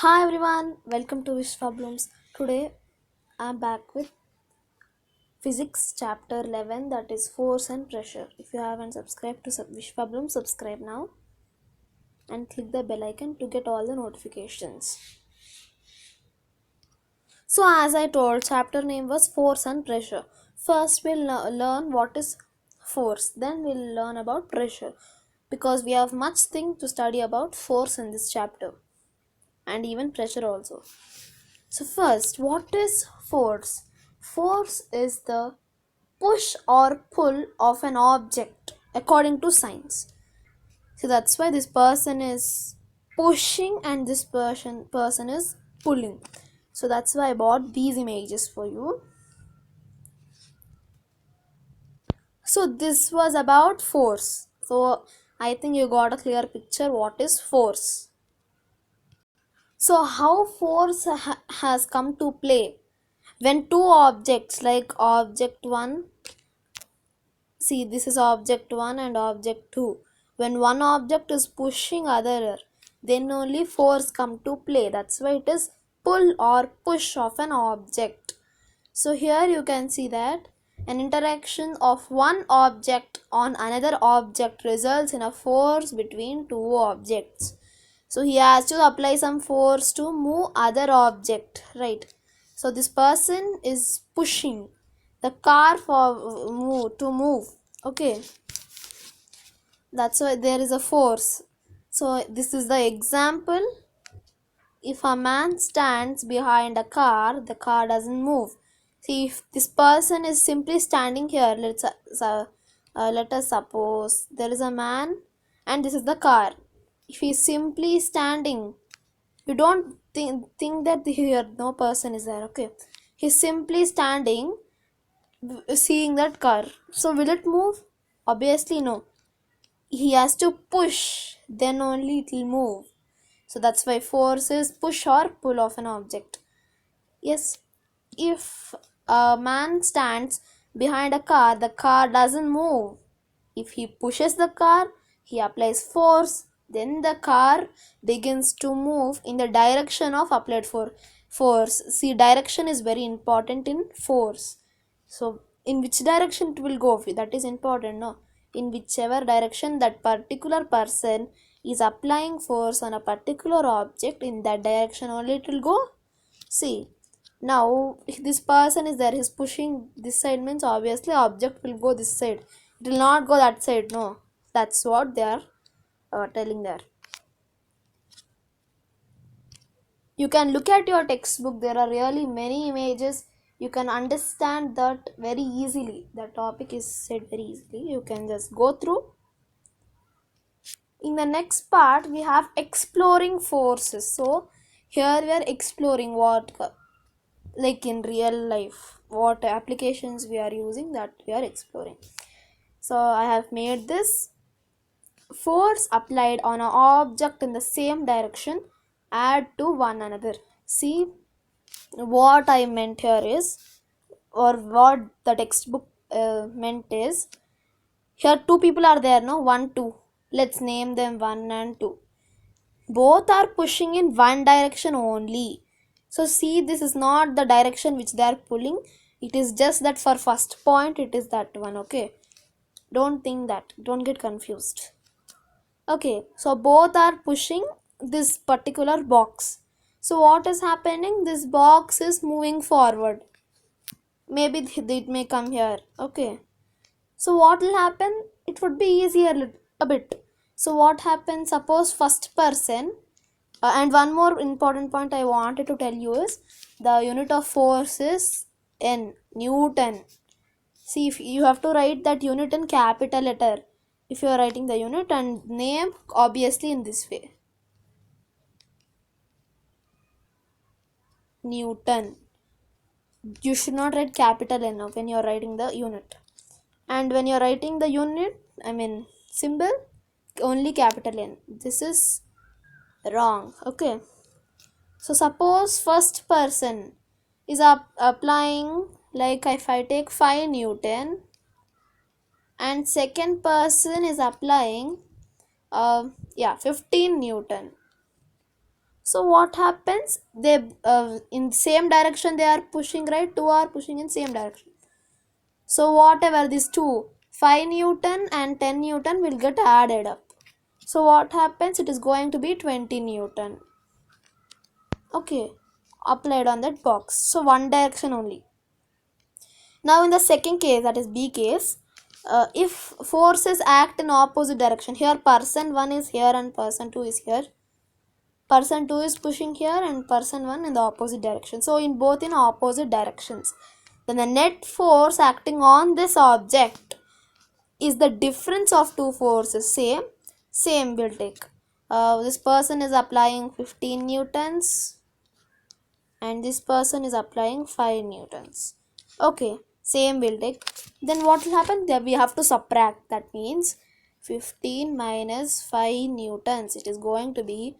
Hi everyone, welcome to Vishwa Blooms. Today I'm back with Physics chapter 11, that is force and pressure. If you haven't subscribed to Vishwa Bloom, subscribe now and click the bell icon to get all the notifications. So as I told, chapter name was force and pressure. First we'll learn what is force, then we'll learn about pressure because we have much thing to study about force in this chapter and even pressure also. So first, what is force? Force is the push or pull of an object according to science. So that's why this person is pushing and this person is pulling. So that's why I bought these images for you. So this was about force. So I think you got a clear picture what is force. So how force has come to play when two objects like object 1, see this is object 1 and object 2, when one object is pushing other, then only force come to play. That's why it is pull or push of an object. So here you can see that an interaction of one object on another object results in a force between two objects. So he has to apply some force to move other object, right? So this person is pushing the car for move. Okay, that's why there is a force. So this is the example. If a man stands behind a car, the car doesn't move. See, if this person is simply standing here, let us suppose there is a man and this is the car. If he is simply standing, you don't think that here no person is there. Okay, he's simply standing, seeing that car. So will it move? Obviously no. He has to push, then only it will move. So that's why force is push or pull of an object. Yes, if a man stands behind a car, the car doesn't move. If he pushes the car, he applies force, then the car begins to move in the direction of applied force. See, direction is very important in force. So in which direction it will go, that is important, no? In whichever direction that particular person is applying force on a particular object, in that direction only it will go. See, now if this person is there, he's pushing this side, means obviously object will go this side, it will not go that side, no? That's what they are telling there. You can look at your textbook, there are really many images, you can understand that very easily. The topic is said very easily, you can just go through. In the next part we have exploring forces. So here we are exploring what, like in real life, what applications we are using, that we are exploring. So I have made this force applied on an object in the same direction add to one another. See, what I meant here is, or what the textbook meant is, here two people are there, no? 1 2, let's name them 1 and 2. Both are pushing in one direction only. So see, this is not the direction which they are pulling, it is just that for first point it is that one. Okay, don't think that, don't get confused. Okay, so both are pushing this particular box. So what is happening, this box is moving forward, maybe it may come here. Okay, so what will happen, it would be easier a bit. So what happens, suppose first person, and one more important point I wanted to tell you is the unit of force is N, Newton. See, if you have to write that unit in capital letter, if you are writing the unit, and name obviously in this way, Newton. You should not write capital N when you are writing the unit, and when you are writing the unit, I mean symbol, only capital N. This is wrong. Okay, so suppose first person is applying, like if I take 5 Newton and second person is applying 15 Newton. So what happens? They in same direction they are pushing, right? Two are pushing in same direction. So whatever these two, 5 Newton and 10 Newton will get added up. So what happens? It is going to be 20 Newton. Okay, applied on that box. So one direction only. Now in the second case, that is B case, if forces act in opposite direction, here person 1 is here and person 2 is here. Person 2 is pushing here and person 1 in the opposite direction. So in both in opposite directions. Then the net force acting on this object is the difference of two forces. Same will take. This person is applying 15 newtons and this person is applying 5 newtons. Okay, same will take. Then what will happen? There we have to subtract. That means 15 minus 5 newtons. It is going to be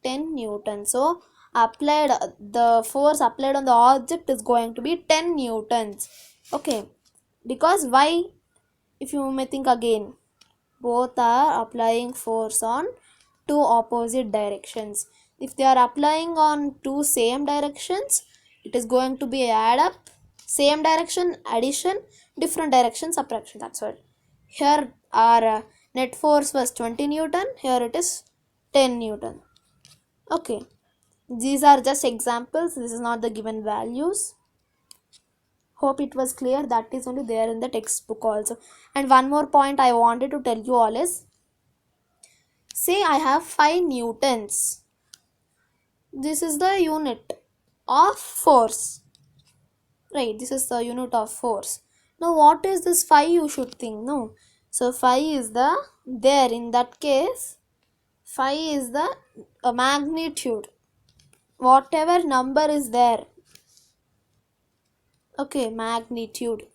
10 newtons. So applied, the force applied on the object is going to be 10 newtons. Okay, because why? If you may think again, both are applying force on two opposite directions. If they are applying on two same directions, it is going to be add up, same direction addition, different direction subtraction. That's what. Here our net force was 20 Newton, here it is 10 Newton. Okay, these are just examples, this is not the given values. Hope it was clear. That is only there in the textbook also. And one more point I wanted to tell you all is, say I have 5 newtons. This is the unit of force. Right, this is the unit of force. Now what is this 5 you should think? No. So 5 is the, there in that case, 5 is the magnitude. Whatever number is there. Okay, magnitude.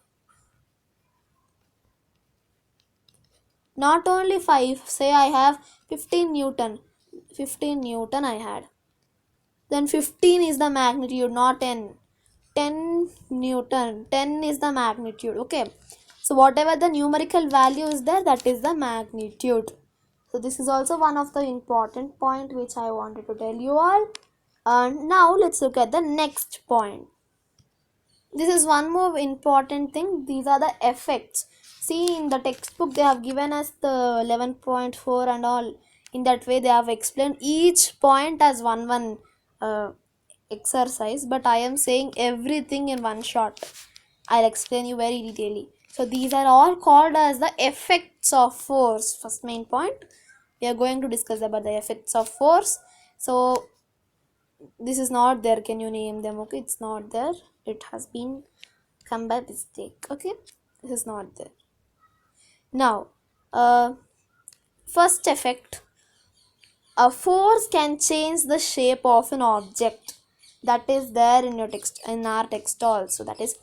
Not only 5, say I have 15 Newton. 15 Newton I had. Then 15 is the magnitude, not 10. 10 Newton. 10 is the magnitude. Okay. So whatever the numerical value is there, that is the magnitude. So this is also one of the important point which I wanted to tell you all. And now let's look at the next point. This is one more important thing. These are the effects. See, in the textbook they have given us the 11.4 and all. In that way they have explained each point as one exercise, but I am saying everything in one shot. I'll explain you very detailedly. So these are all called as the effects of force. First main point, we are going to discuss about the effects of force. So this is not there, can you name them? Okay, it's not there, it has been come by mistake. Okay, this is not there. Now first effect, a force can change the shape of an object. That is there in your text, in our text also. That is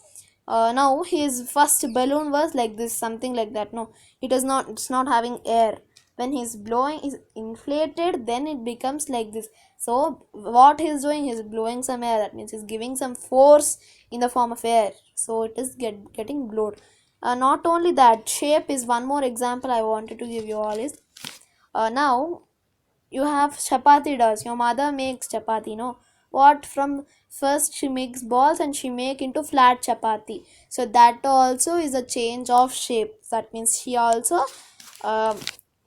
now his first balloon was like this, something like that. No, it is not, it's not having air. When he's blowing, is inflated, then it becomes like this. So what he's doing, he's blowing some air. That means he's giving some force in the form of air. So it is getting blown. Not only that, shape is one more example I wanted to give you all is, now you have chapati dolls. Your mother makes chapati, no? What, from first she makes balls and she make into flat chapati. So that also is a change of shape. That means she also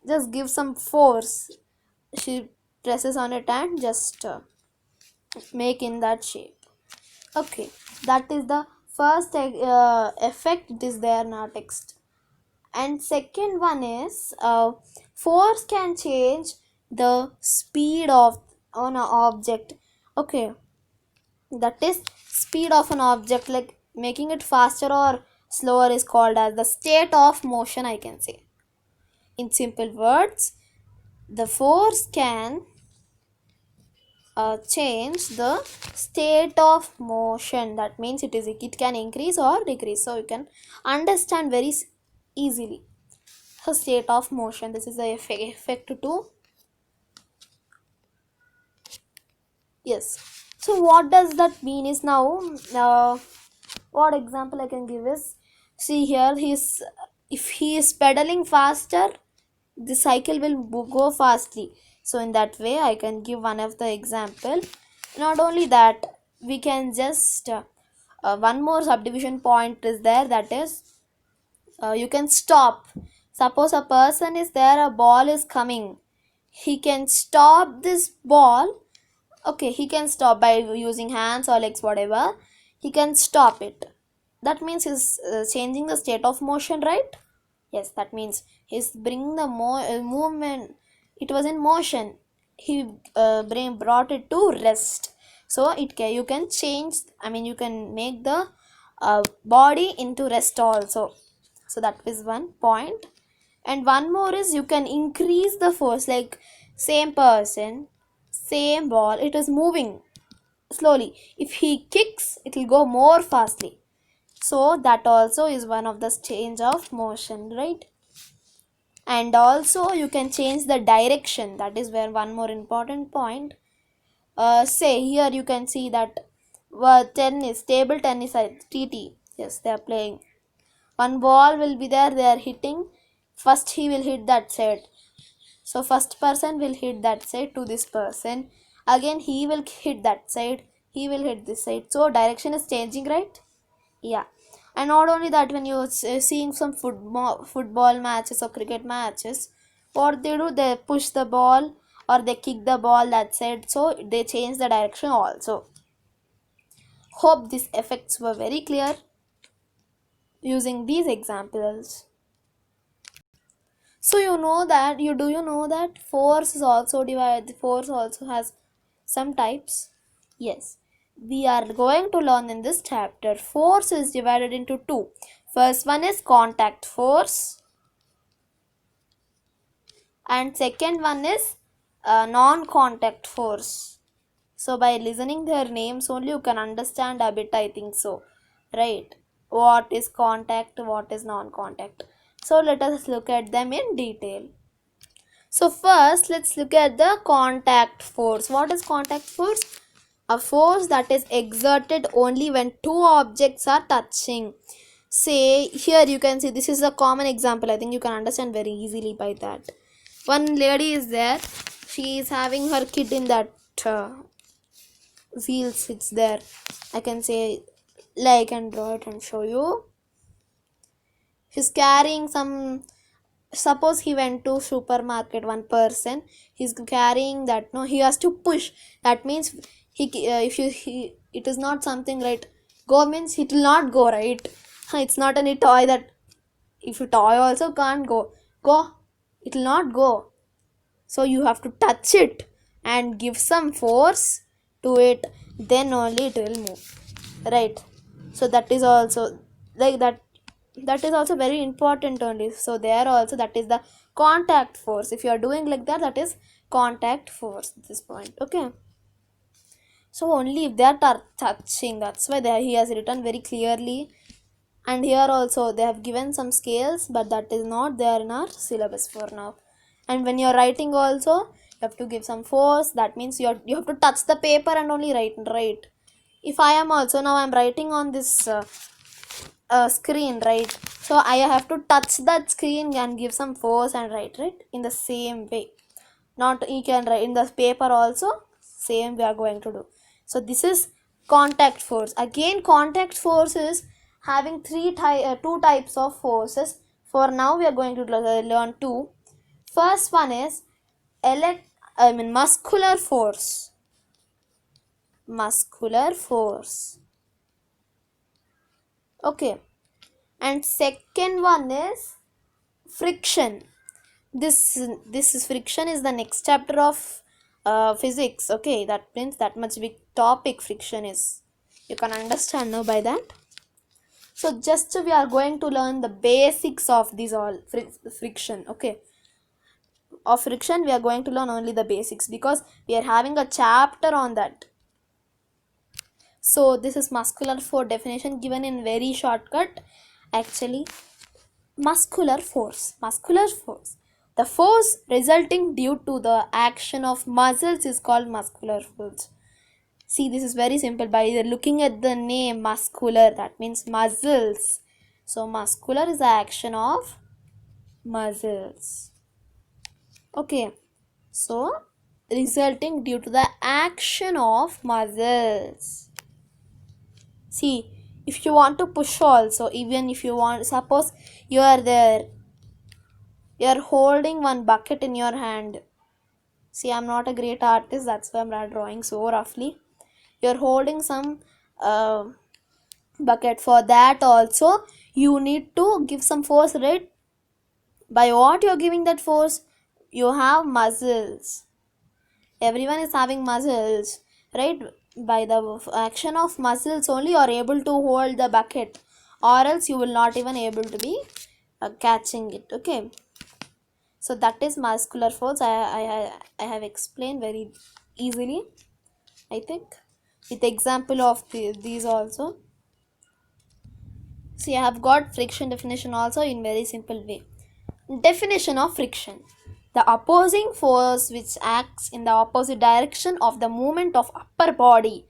just gives some force. She presses on it and just make in that shape. Okay, that is the first effect. It is there in our text. And second one is force can change the speed of an object. Okay, that is speed of an object, like making it faster or slower is called as the state of motion, I can say. In simple words, the force can change the state of motion. That means it can increase or decrease. So you can understand very easily. So state of motion, this is the effect 2. Yes. So what does that mean is, now what example I can give is, see here, if he is pedaling faster, the cycle will go fastly. So in that way I can give one of the example. Not only that, we can just one more subdivision point is there, that is you can stop. Suppose a person is there, a ball is coming, he can stop this ball. Okay, he can stop by using hands or legs, whatever, he can stop it. That means he's changing the state of motion, right? Yes, that means he's bringing the movement. It was in motion, he brought it to rest. So you can change, I mean you can make the body into rest also. So that is one point. And one more is you can increase the force, like same person, same ball, it is moving slowly. If he kicks, it will go more fastly. So that also is one of the change of motion, right? And also you can change the direction. That is where one more important point. Say here you can see that tennis, table tennis, TT, yes, they are playing. One ball will be there, they are hitting. First he will hit that side. So first person will hit that side to this person. Again he will hit that side. He will hit this side. So direction is changing, right? Yeah. And not only that, when you're seeing some football matches or cricket matches, what they do, they push the ball or they kick the ball that side, so they change the direction also. Hope these effects were very clear using these examples. So you know that, you know that force is also divided, force also has some types? Yes, we are going to learn in this chapter. Force is divided into two. First one is contact force and second one is non-contact force. So by listening their names only you can understand a bit, I think so, right? What is contact, what is non-contact. So let us look at them in detail. So first let's look at the contact force. What is contact force? A force that is exerted only when two objects are touching. Say here you can see, this is a common example, I think you can understand very easily by that. One lady is there, she is having her kid in that wheel sits there. I can say, like, and draw it and show you. He's carrying some, suppose he went to supermarket, one person, he's carrying that, no, he has to push. That means if it is not something, right? Go means it will not go, right? It's not any toy that if you toy also can't go, it will not go. So you have to touch it and give some force to it, then only it will move, right? So that is also like that is also very important only. So there also, that is the contact force. If you are doing like that, that is contact force at this point. Okay, so only if they are touching, that's why he has written very clearly. And here also they have given some scales, but that is not there in our syllabus for now. And when you are writing also, you have to give some force. That means you have to touch the paper and only write. If I am also, now I am writing on this screen, right? So I have to touch that screen and give some force and write, right? In the same way, not you can write in the paper also, same we are going to do. So this is contact force. Again, contact force is having two types of forces. For now we are going to learn two. First one is muscular force. Muscular force. Okay. And second one is friction. This is friction is the next chapter of physics. Okay, that means that much big topic friction is. You can understand now by that. So just we are going to learn the basics of these all friction. Okay, of friction we are going to learn only the basics because we are having a chapter on that. So this is muscular force definition given in very shortcut. Actually, muscular force. The force resulting due to the action of muscles is called muscular force. See, this is very simple. By looking at the name muscular, that means muscles. So muscular is the action of muscles. Okay, so resulting due to the action of muscles. See, if you want to push also, even if you want, suppose you are there, you are holding one bucket in your hand. See, I'm not a great artist, that's why I'm not drawing so roughly. You're holding some bucket. For that also, you need to give some force, right? By what you're giving that force? You have muscles. Everyone is having muscles, right? By the action of muscles only you are able to hold the bucket, or else you will not even able to be catching it. Okay, so that is muscular force. I have explained very easily, I think, with example of these also. See, I have got friction definition also in very simple way. Definition of friction: the opposing force which acts in the opposite direction of the movement of upper body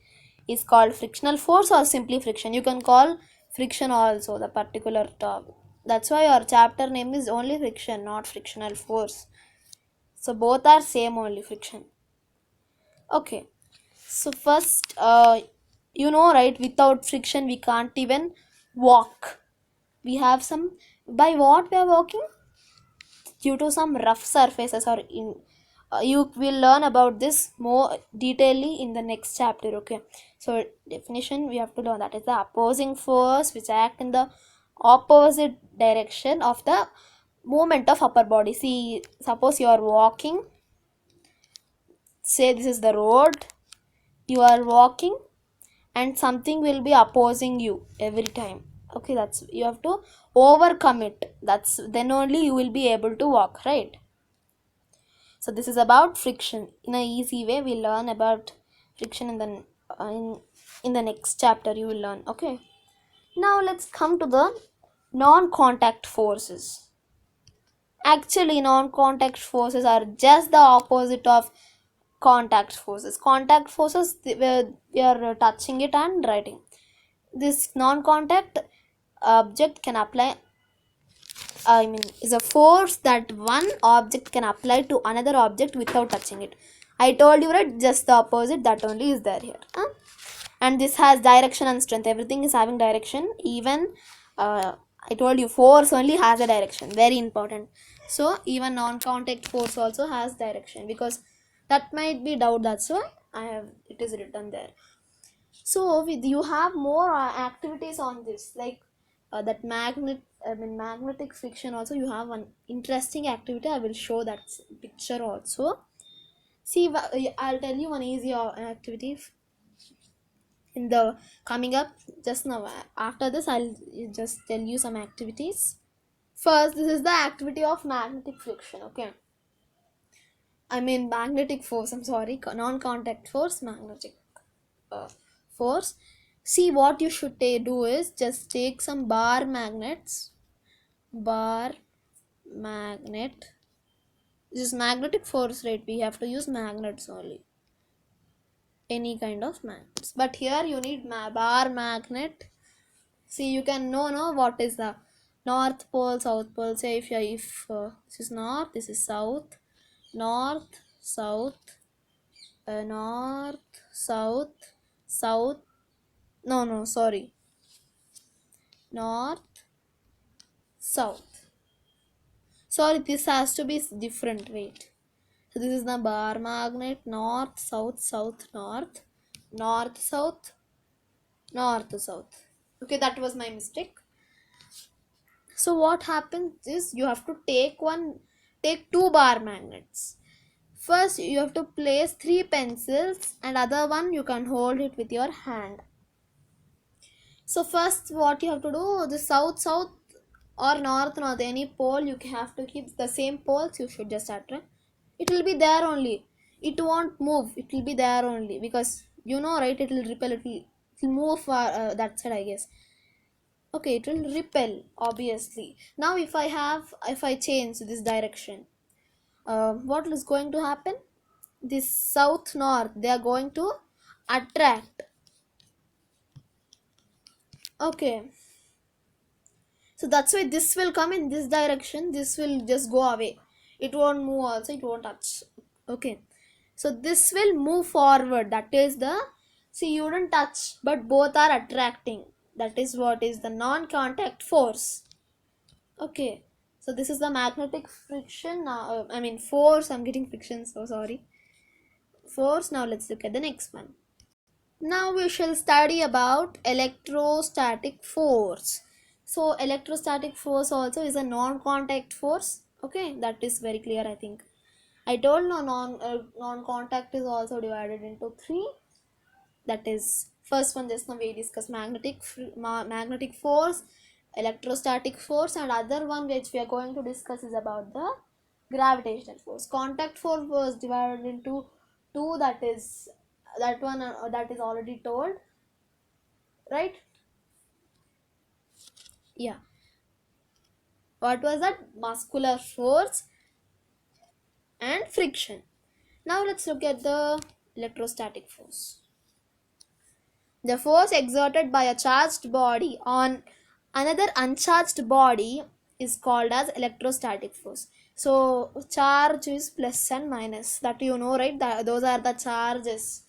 is called frictional force, or simply friction. You can call friction also the particular term. That's why our chapter name is only friction, not frictional force. So both are same, only friction. Okay. So first, you know, right? Without friction, we can't even walk. We have some. By what we are walking? Due to some rough surfaces, or in you will learn about this more detailedly in the next chapter. Okay, so definition we have to learn, that is the opposing force which act in the opposite direction of the movement of upper body. See, suppose you are walking, say this is the road, you are walking and something will be opposing you every time. Okay, that's, you have to overcome it. That's then only you will be able to walk, right? So this is about friction. In a easy way, we learn about friction in the in the next chapter. You will learn. Okay. Now let's come to the non-contact forces. Actually, non-contact forces are just the opposite of contact forces. Contact forces, we are touching it and writing. This non-contact object can apply, I mean, is a force that one object can apply to another object without touching it. I told you, right? Just the opposite, that only is there here. And this has direction and strength. Everything is having direction. Even I told you, force only has a direction. Very important. So even non-contact force also has direction, because that might be doubt. That's why I have it is written there. So with you have more activities on this, like that magnetic friction also. You have one interesting activity, I will show that picture also. See, I'll tell you one easy activity in the coming up just now. After this I'll just tell you some activities. First, this is the activity of magnetic friction. Okay, I mean magnetic force, I'm sorry, non-contact force, magnetic uh, force. See, what you should do is just take some bar magnets. Bar magnet. This is magnetic force, right? We have to use magnets only. Any kind of magnets. But here you need bar magnet. See, you can know what is the north pole, south pole. Say if this is north, this is south. North, south, north, south, south. No, sorry. North, south. Sorry, this has to be different. Wait. So this is the bar magnet. North, south, south, north. North, south, north, south. Okay, that was my mistake. So what happens is you have to take two bar magnets. First, you have to place three pencils, and other one you can hold it with your hand. So first, what you have to do, the south or north, any pole, you have to keep the same poles. You should just attract. It will be there only. It won't move. It will be there only, because you know, right? It will repel. It will move far that side, I guess. Okay, it will repel, obviously. Now, if I change this direction, what is going to happen? This south north, they are going to attract. Okay, so that's why this will come in this direction, this will just go away. It won't move also, it won't touch. Okay, So this will move forward. That is the, see, you don't touch but both are attracting. That is what is the non-contact force. Okay, so this is the magnetic friction. Now I mean force, I'm getting friction, so sorry, force. Now let's look at the next one. Now we shall study about electrostatic force. So electrostatic force also is a non-contact force. Okay, that is very clear, I think. I told no, non-contact is also divided into three. That is, first one just now we discussed magnetic force, electrostatic force, and other one which we are going to discuss is about the gravitational force. Contact force was divided into two. That is, that one that is already told, right? Yeah. What was that? Muscular force and friction. Now let's look at the electrostatic force. The force exerted by a charged body on another uncharged body is called as electrostatic force. So charge is plus and minus, that you know, right? Those are the charges.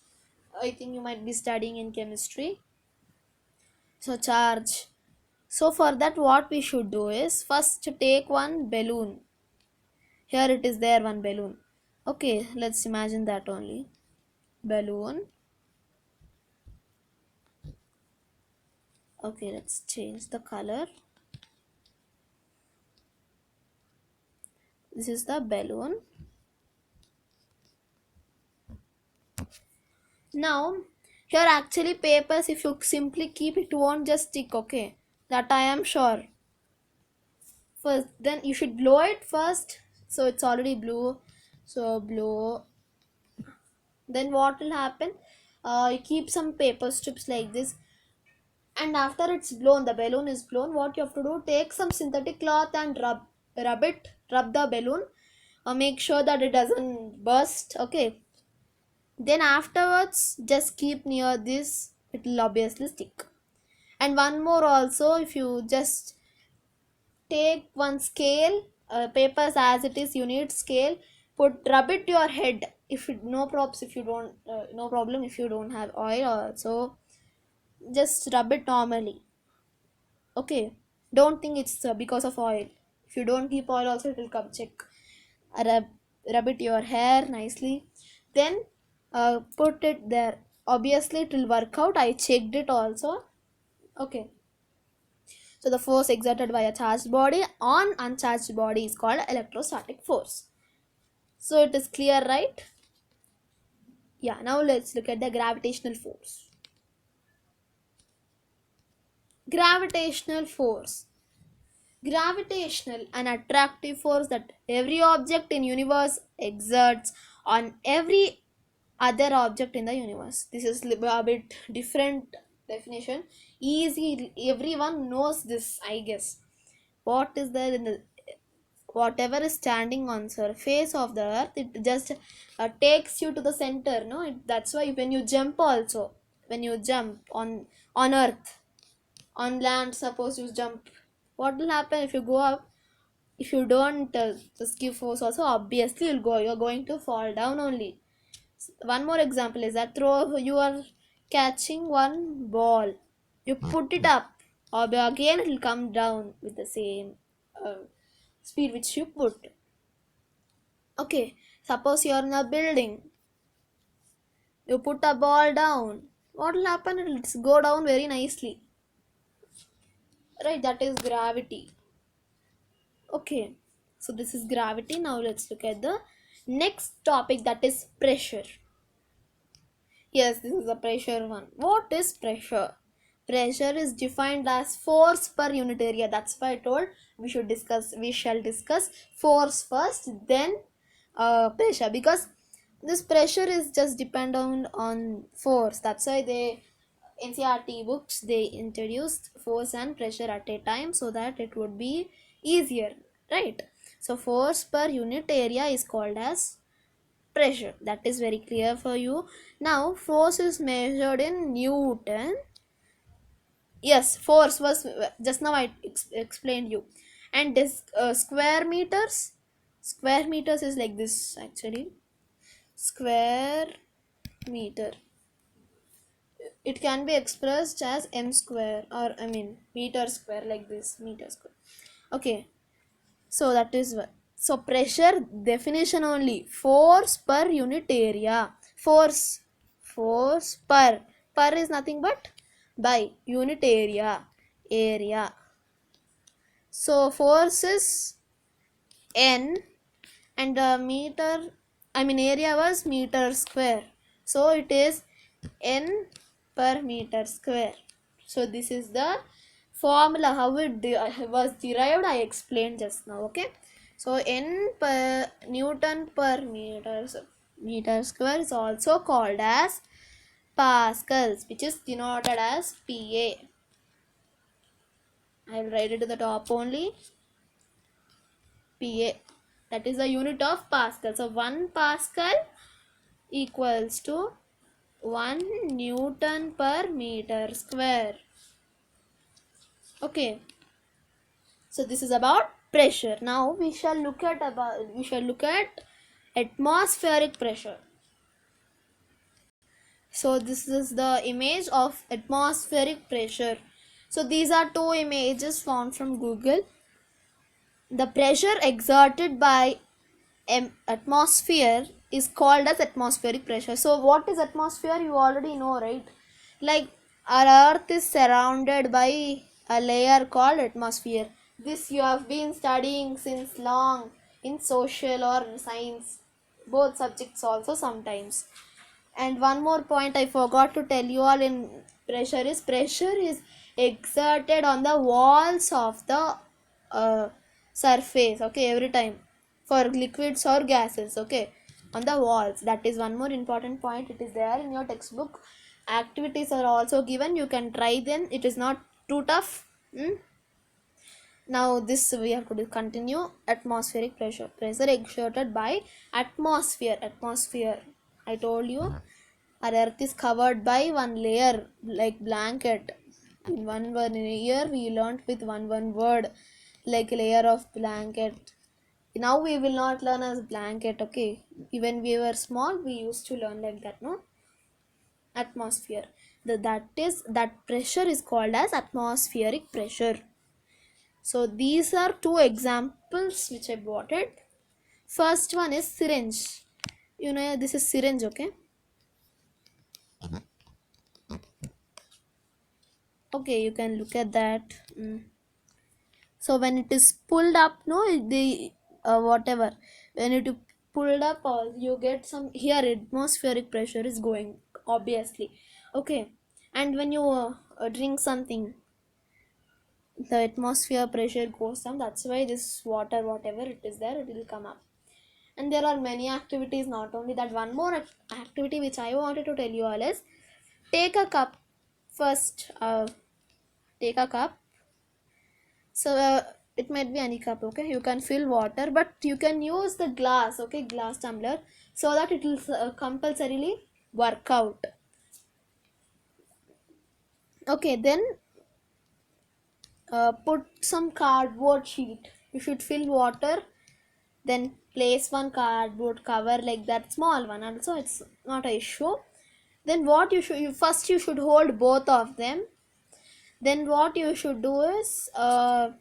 I think you might be studying in chemistry. So charge. So for that what we should do is first take one balloon. Here it is there, one balloon. Okay, let's imagine that only. Balloon. Okay, let's change the color. This is the balloon. Now here actually papers, if you simply keep it, won't just stick. Okay, that I am sure. First then you should blow it first. So it's already blue, so blow. Then what will happen, you keep some paper strips like this, and after it's blown, the balloon is blown, what you have to do, take some synthetic cloth and rub the balloon, make sure that it doesn't burst. Okay, then afterwards just keep near this, it will obviously stick. And one more also, if you just take one scale, papers as it is, you need scale, rub it to your head. If it, no props, if you don't no problem if you don't have oil also, just rub it normally. Okay, don't think it's because of oil. If you don't keep oil also, it will come, check. rub, Rub it your hair nicely, then put it there. Obviously it will work out, I checked it also. Okay, so the force exerted by a charged body on uncharged body is called electrostatic force. So it is clear, right? Yeah, now let's look at the gravitational force. Gravitational force. Gravitational, an attractive force that every object in universe exerts on every other object in the universe. This is a bit different definition. Easy, everyone knows this, I guess. What is there in the, whatever is standing on surface of the earth, it just takes you to the center, no? That's why when you jump also, when you jump on earth, on land, suppose you jump, what will happen if you go up? If you don't just give force also, obviously you're going to fall down only. One more example is that, throw, you are catching one ball, you put it up, or again it will come down with the same uh, speed which you put. Okay, suppose you are in a building, you put a ball down, what will happen, it will go down very nicely, right? That is gravity. Okay, so this is gravity. Now let's look at the next topic, that is pressure. Yes, this is the pressure one. What is pressure? Pressure is defined as force per unit area. That's why I told we shall discuss force first, then pressure, because this pressure is just dependent on force. That's why they, NCRT books, they introduced force and pressure at a time so that it would be easier, right? So force per unit area is called as pressure. That is very clear for you. Now force is measured in Newton. Yes, force was just now I explained you. And this square meters is like this actually. square meter. It can be expressed as m square, or I mean meter square, like this, meter square. Okay, so that is what. So pressure definition only: force per unit area. Force per is nothing but by unit area. So force is n, and the meter, I mean area was meter square, so it is n per meter square. So this is the formula, how it was derived, I explained just now. Okay, so n per Newton per meter square is also called as pascals, which is denoted as PA. I will write it to the top only, PA, that is the unit of Pascal. So 1 Pascal equals to 1 Newton per meter square. Okay, so this is about pressure. Now we shall look at atmospheric pressure. So this is the image of atmospheric pressure. So these are two images found from Google. The pressure exerted by atmosphere is called as atmospheric pressure. So what is atmosphere? You already know, right? Like our earth is surrounded by a layer called atmosphere. This you have been studying since long in social or science, both subjects also sometimes. And one more point I forgot to tell you all in pressure is exerted on the walls of the surface. Okay, every time for liquids or gases. Okay, on the walls. That is one more important point. It is there in your textbook. Activities are also given. You can try them. It is not too tough. Now this we have to continue. Atmospheric pressure exerted by atmosphere. I told you our earth is covered by one layer like blanket. In one year we learnt with one word like layer of blanket. Now we will not learn as blanket. Okay, even we were small we used to learn like that, no? Atmosphere. That pressure is called as atmospheric pressure. So these are two examples which I brought it. First one is syringe. You know, this is syringe. Okay, okay, you can look at that. So when it is pulled up, no, the whatever, when it is pulled up, you get some, here atmospheric pressure is going, obviously. Okay, and when you drink something, the atmosphere pressure goes down. That's why this water, whatever it is there, it will come up. And there are many activities, not only that. One more activity which I wanted to tell you all is, take a cup first. Take a cup. So it might be any cup. Okay, you can fill water, but you can use the glass. Okay, glass tumbler, so that it will compulsorily work out. Okay, then put some cardboard sheet. You should fill water, then place one cardboard cover like that, small one also, it's not an issue. Then what you should, first you should hold both of them. Then what you should do is turn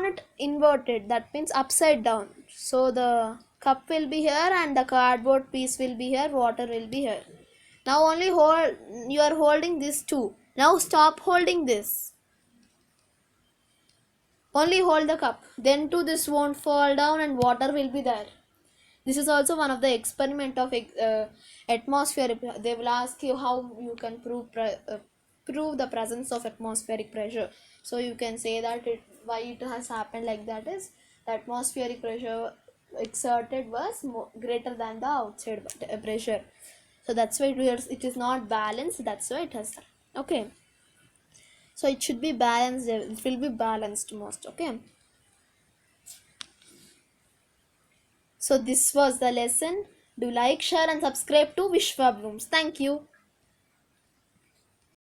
it inverted, that means upside down. So the cup will be here and the cardboard piece will be here, water will be here. Now only hold, you are holding this two. Now stop holding this, only hold the cup, then too this won't fall down and water will be there. This is also one of the experiment of atmosphere. They will ask you how you can prove the presence of atmospheric pressure. So you can say that why it has happened like that is the atmospheric pressure exerted was greater than the outside pressure. So that's why it is not balanced. That's why it has. Okay. So it should be balanced. It will be balanced most. Okay. So this was the lesson. Do like, share and subscribe to Vishwa Blooms. Thank you.